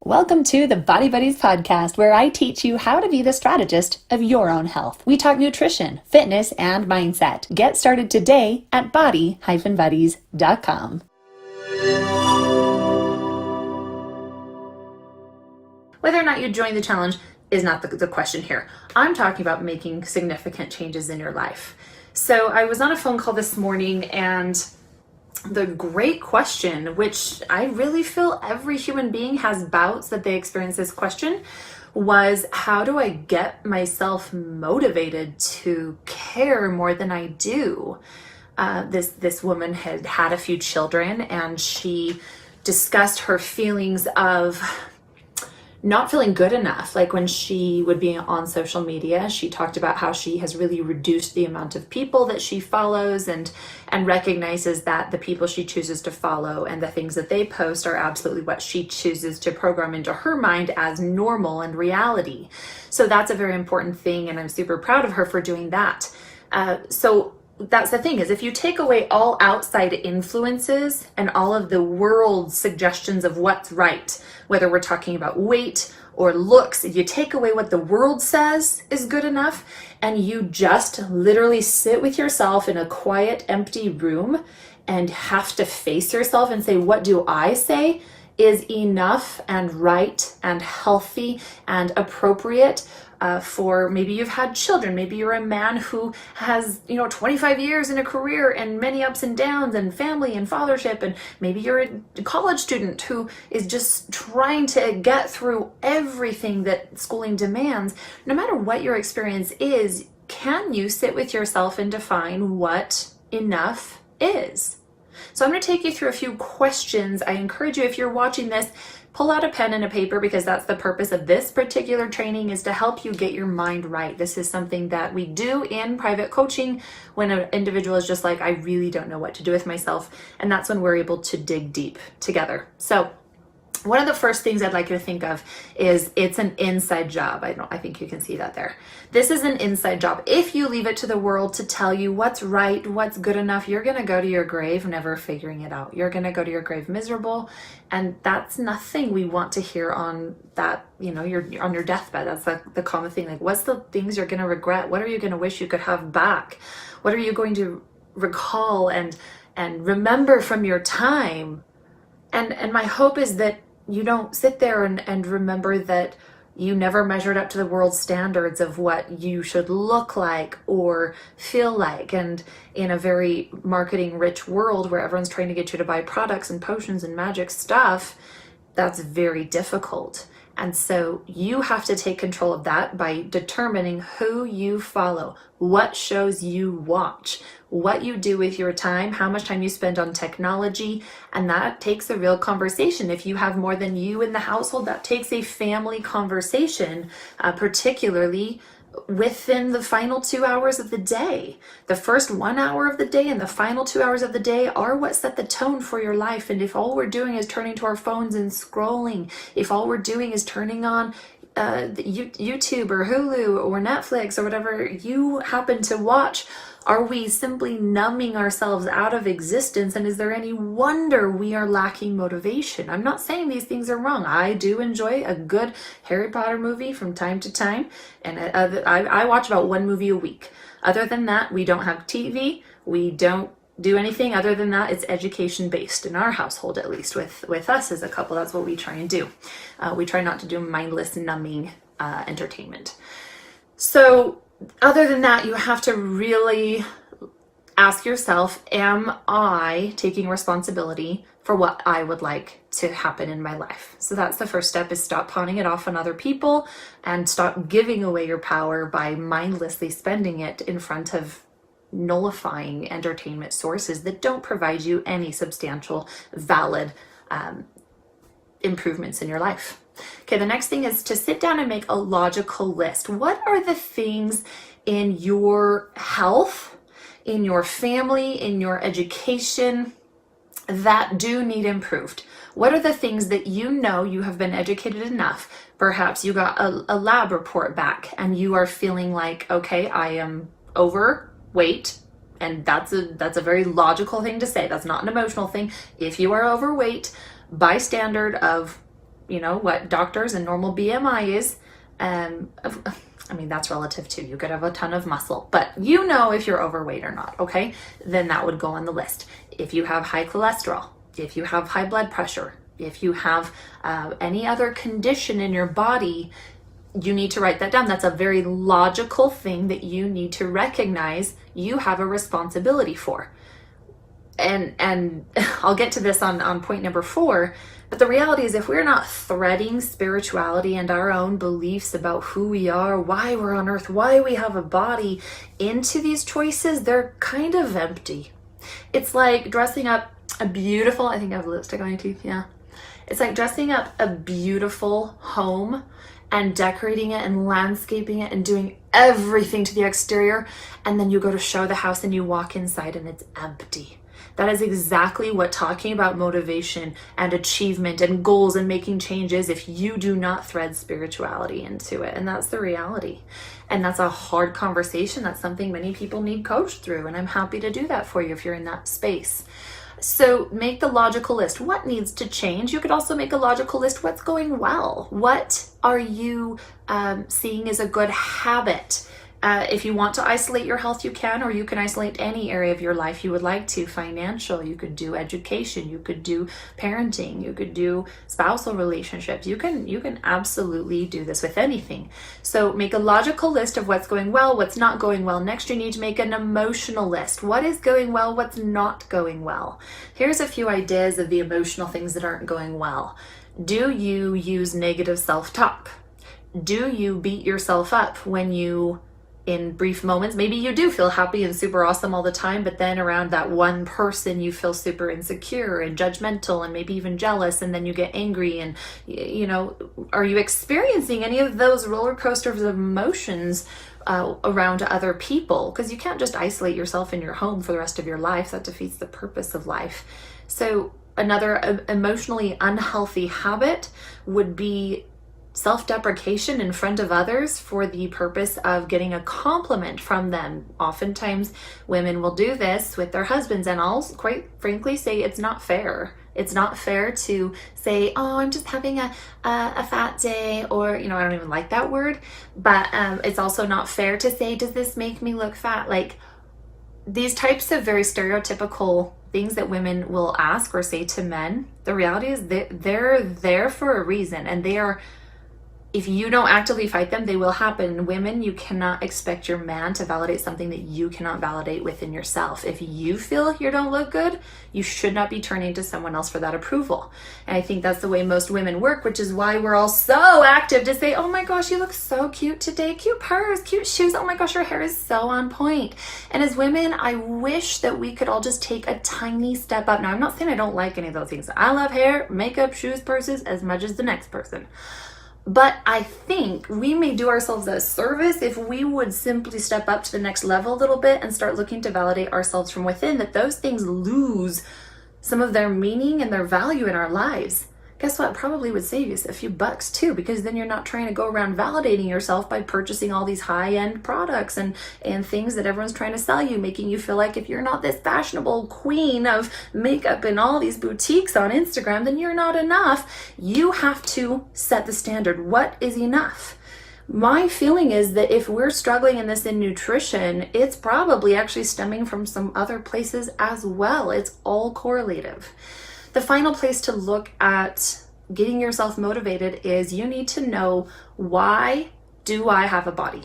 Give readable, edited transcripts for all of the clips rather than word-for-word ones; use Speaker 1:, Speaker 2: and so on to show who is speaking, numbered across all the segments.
Speaker 1: Welcome to the Body Buddies podcast, where I teach you how to be the strategist of your own health. We talk nutrition, fitness, and mindset. Get started today at body-buddies.com. Whether or not you join the challenge is not the question here. I'm talking about making significant changes in your life. So I was on a phone call this morning, and the great question, which I really feel every human being has bouts that they experience this question, was how do I get myself motivated to care more than I do? This woman had had a few children, and she discussed her feelings of not feeling good enough. Like when she would be on social media, she talked about how she has really reduced the amount of people that she follows and recognizes that the people she chooses to follow and the things that they post are absolutely what she chooses to program into her mind as normal and reality. So that's a very important thing, and I'm super proud of her for doing that. So that's the thing, is if you take away all outside influences and all of the world's suggestions of what's right, whether we're talking about weight or looks, if you take away what the world says is good enough, and you just literally sit with yourself in a quiet, empty room and have to face yourself and say, what do I say is enough and right and healthy and appropriate for maybe you've had children, maybe you're a man who has 25 years in a career and many ups and downs and family and fathership, and maybe you're a college student who is just trying to get through everything that schooling demands. No matter what your experience is, can you sit with yourself and define what enough is? So I'm going to take you through a few questions. I encourage you, if you're watching this, pull out a pen and a paper, because that's the purpose of this particular training, is to help you get your mind right. This is something that we do in private coaching when an individual is just like, I really don't know what to do with myself. And that's when we're able to dig deep together. So one of the first things I'd like you to think of is it's an inside job. I think you can see that there. This is an inside job. If you leave it to the world to tell you what's right, what's good enough, you're going to go to your grave never figuring it out. You're going to go to your grave miserable, and that's nothing we want to hear on that, you're on your deathbed. That's the common thing. Like, what's the things you're going to regret? What are you going to wish you could have back? What are you going to recall and remember from your time? And my hope is that you don't sit there and remember that you never measured up to the world's standards of what you should look like or feel like. And in a very marketing rich world where everyone's trying to get you to buy products and potions and magic stuff, that's very difficult. And so you have to take control of that by determining who you follow, what shows you watch, what you do with your time, how much time you spend on technology. And that takes a real conversation. If you have more than you in the household, that takes a family conversation, particularly within the final 2 hours of the day. The first 1 hour of the day and the final 2 hours of the day are what set the tone for your life. And if all we're doing is turning to our phones and scrolling, if all we're doing is turning on YouTube or Hulu or Netflix or whatever you happen to watch, are we simply numbing ourselves out of existence? And is there any wonder we are lacking motivation? I'm not saying these things are wrong. I do enjoy a good Harry Potter movie from time to time, and I watch about one movie a week. Other than that, we don't have TV. We don't do anything other than that. It's education based in our household, at least with us as a couple. That's what we try and do. We try not to do mindless, numbing entertainment. So other than that, you have to really ask yourself, am I taking responsibility for what I would like to happen in my life? So that's the first step, is stop pawning it off on other people and stop giving away your power by mindlessly spending it in front of nullifying entertainment sources that don't provide you any substantial, valid improvements in your life. Okay, the next thing is to sit down and make a logical list. What are the things in your health, in your family, in your education that do need improved? What are the things that you have been educated enough? Perhaps you got a lab report back and you are feeling like, okay, I am overweight. And that's a very logical thing to say. That's not an emotional thing. If you are overweight, by standard of what doctors and normal BMI is. I mean, that's relative too. You could have a ton of muscle, but if you're overweight or not, okay? Then that would go on the list. If you have high cholesterol, if you have high blood pressure, if you have any other condition in your body, you need to write that down. That's a very logical thing that you need to recognize you have a responsibility for. And I'll get to this on point number 4, but the reality is if we're not threading spirituality and our own beliefs about who we are, why we're on earth, why we have a body into these choices, they're kind of empty. It's like dressing up a beautiful, I think I have lipstick on my teeth, yeah. It's like dressing up a beautiful home and decorating it and landscaping it and doing everything to the exterior, and then you go to show the house and you walk inside and it's empty. That is exactly what talking about motivation and achievement and goals and making changes if you do not thread spirituality into it. And that's the reality. And that's a hard conversation. That's something many people need coached through. And I'm happy to do that for you if you're in that space. So make the logical list. What needs to change? You could also make a logical list. What's going well? What are you seeing as a good habit? If you want to isolate your health, you can, or you can isolate any area of your life you would like to. Financial, you could do education, you could do parenting, you could do spousal relationships. You can absolutely do this with anything. So make a logical list of what's going well, what's not going well. Next, you need to make an emotional list. What is going well, what's not going well? Here's a few ideas of the emotional things that aren't going well. Do you use negative self-talk? Do you beat yourself up when you, in brief moments, maybe you do feel happy and super awesome all the time, but then around that one person you feel super insecure and judgmental and maybe even jealous, and then you get angry, and are you experiencing any of those roller coasters of emotions around other people? Because you can't just isolate yourself in your home for the rest of your life. That defeats the purpose of life. So another emotionally unhealthy habit would be self-deprecation in front of others for the purpose of getting a compliment from them. Oftentimes women will do this with their husbands, and I'll quite frankly say it's not fair. It's not fair to say, oh, I'm just having a fat day, or, I don't even like that word, but it's also not fair to say, does this make me look fat? Like, these types of very stereotypical things that women will ask or say to men, the reality is they're there for a reason, and they are, if you don't actively fight them, they will happen. Women, you cannot expect your man to validate something that you cannot validate within yourself. If you feel you don't look good, you should not be turning to someone else for that approval. And I think that's the way most women work, which is why we're all so active to say, oh my gosh, you look so cute today. Cute purse, cute shoes. Oh my gosh, your hair is so on point. And as women, I wish that we could all just take a tiny step up. Now, I'm not saying I don't like any of those things. I love hair, makeup, shoes, purses as much as the next person. But I think we may do ourselves a service if we would simply step up to the next level a little bit and start looking to validate ourselves from within, that those things lose some of their meaning and their value in our lives. Guess what? Probably would save you a few bucks too, because then you're not trying to go around validating yourself by purchasing all these high-end products and things that everyone's trying to sell you, making you feel like if you're not this fashionable queen of makeup in all these boutiques on Instagram, then you're not enough. You have to set the standard. What is enough? My feeling is that if we're struggling in this in nutrition, it's probably actually stemming from some other places as well. It's all correlative. The final place to look at getting yourself motivated is you need to know, why do I have a body?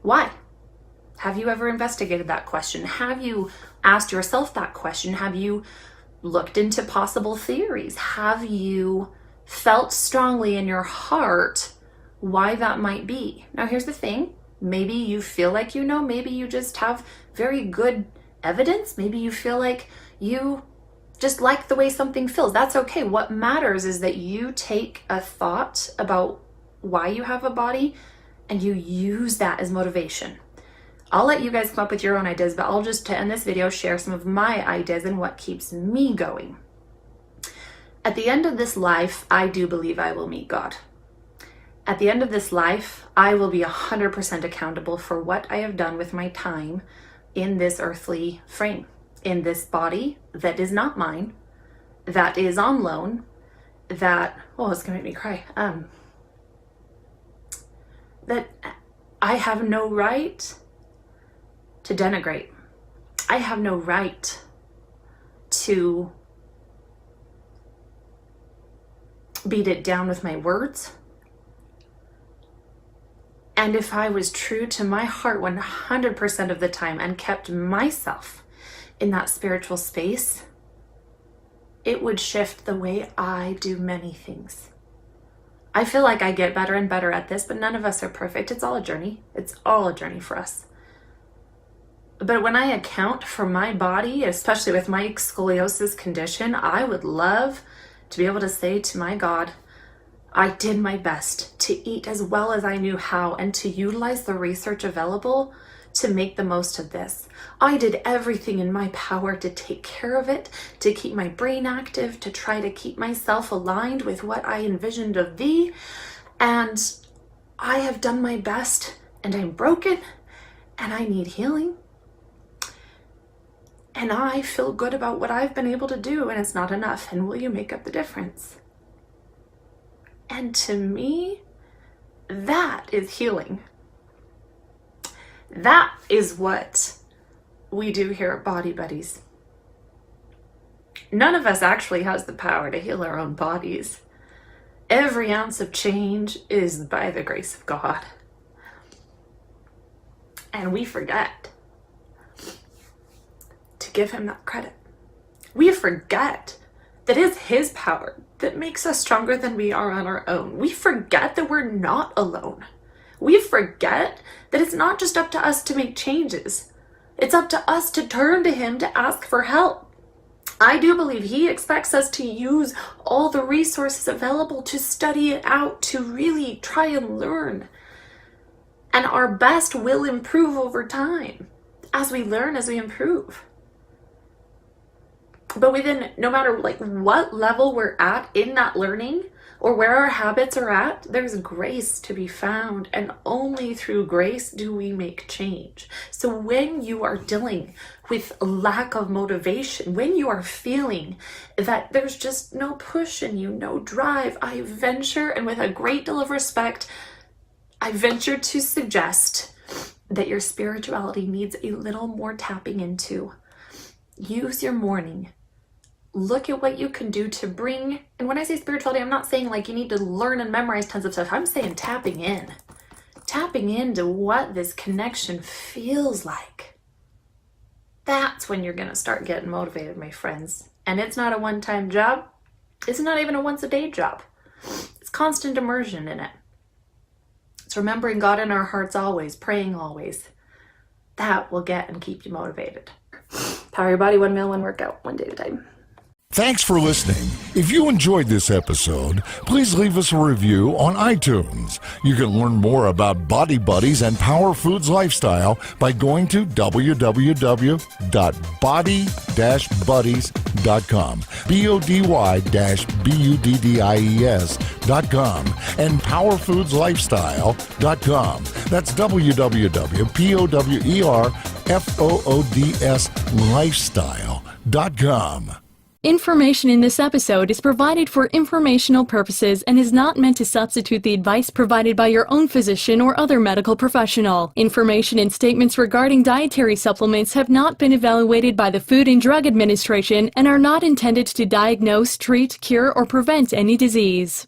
Speaker 1: Why? Have you ever investigated that question? Have you asked yourself that question? Have you looked into possible theories? Have you felt strongly in your heart why that might be? Now, here's the thing. Maybe you feel like you know. Maybe you just have very good evidence. Maybe you feel like you just like the way something feels. That's okay. What matters is that you take a thought about why you have a body and you use that as motivation. I'll let you guys come up with your own ideas, but I'll just, to end this video, share some of my ideas and what keeps me going. At the end of this life, I do believe I will meet God. At the end of this life, I will be 100% accountable for what I have done with my time in this earthly frame, in this body that is not mine, that is on loan, that, oh, it's gonna make me cry, that I have no right to denigrate. I have no right to beat it down with my words. And if I was true to my heart 100% of the time and kept myself in that spiritual space, it would shift the way I do many things. I feel like I get better and better at this, but none of us are perfect. It's all a journey. It's all a journey for us. But when I account for my body, especially with my scoliosis condition, I would love to be able to say to my God, I did my best to eat as well as I knew how and to utilize the research available to make the most of this. I did everything in my power to take care of it, to keep my brain active, to try to keep myself aligned with what I envisioned of thee. And I have done my best, and I'm broken, and I need healing. And I feel good about what I've been able to do, and it's not enough. And will you make up the difference? And to me, that is healing. That is what we do here at Body Buddies. None of us actually has the power to heal our own bodies. Every ounce of change is by the grace of God. And we forget to give him that credit. We forget that it's his power that makes us stronger than we are on our own. We forget that we're not alone. We forget that it's not just up to us to make changes. It's up to us to turn to him to ask for help. I do believe he expects us to use all the resources available to study it out, to really try and learn. And our best will improve over time as we learn, as we improve. But within, no matter what level we're at in that learning or where our habits are at, there's grace to be found, and only through grace do we make change. So when you are dealing with lack of motivation, when you are feeling that there's just no push in you, no drive, I venture, and with a great deal of respect, I venture to suggest that your spirituality needs a little more tapping into. Use your morning. Look at what you can do to bring, and when I say spirituality, I'm not saying like you need to learn and memorize tons of stuff. I'm saying tapping into what this connection feels like. That's when you're gonna start getting motivated, my friends. And it's not a one-time job. It's not even a once-a-day job. It's constant immersion in it. It's remembering God in our hearts always, praying always. That will get and keep you motivated. Power your body, 1 meal, 1 workout, 1 day at a time.
Speaker 2: Thanks for listening. If you enjoyed this episode, please leave us a review on iTunes. You can learn more about Body Buddies and Power Foods Lifestyle by going to www.body-buddies.com, BODY-BUDDIES.com, and powerfoodslifestyle.com. That's www.POWERFOODSlifestyle.com.
Speaker 3: Information in this episode is provided for informational purposes and is not meant to substitute the advice provided by your own physician or other medical professional. Information and statements regarding dietary supplements have not been evaluated by the Food and Drug Administration and are not intended to diagnose, treat, cure, or prevent any disease.